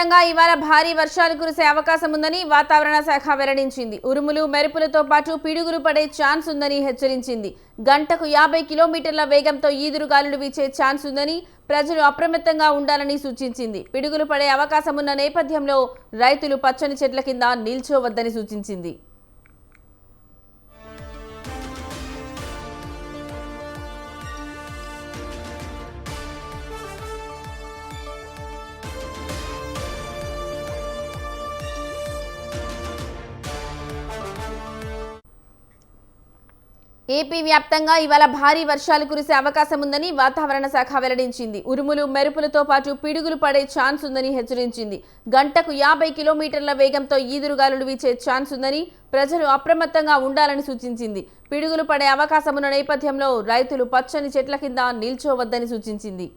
వ్యాప్తంగా ఇవాళ భారీ వర్షాలు కురిసే అవకాశం ఉందని వాతావరణ శాఖ వెల్లడించింది. ఉరుములు మెరుపులతో పాటు పిడుగులు పడే ఛాన్స్ ఉందని హెచ్చరించింది. గంటకు 50 కిలోమీటర్ల వేగంతో ఈదురుగాలులు వీచే ఛాన్స్ ఉందని ప్రజలు అప్రమత్తంగా ఉండాలని సూచించింది. పిడుగులు పడే అవకాశం ఉన్న నేపథ్యంలో రైతులు పచ్చని చెట్ల కింద నిల్చోవద్దని సూచించింది. ఏపీ వ్యాప్తంగా ఇవాళ భారీ వర్షాలు కురిసే అవకాశం ఉందని వాతావరణ శాఖ వెల్లడించింది. ఉరుములు మెరుపులతో పాటు పిడుగులు పడే ఛాన్స్ ఉందని హెచ్చరించింది. గంటకు 50 కిలోమీటర్ల వేగంతో ఈదురుగాలులు వీచే ఛాన్స్ ఉందని ప్రజలు అప్రమత్తంగా ఉండాలని సూచించింది. పిడుగులు పడే అవకాశం ఉన్న నేపథ్యంలో రైతులు పచ్చని చెట్ల కింద నిల్చోవద్దని సూచించింది.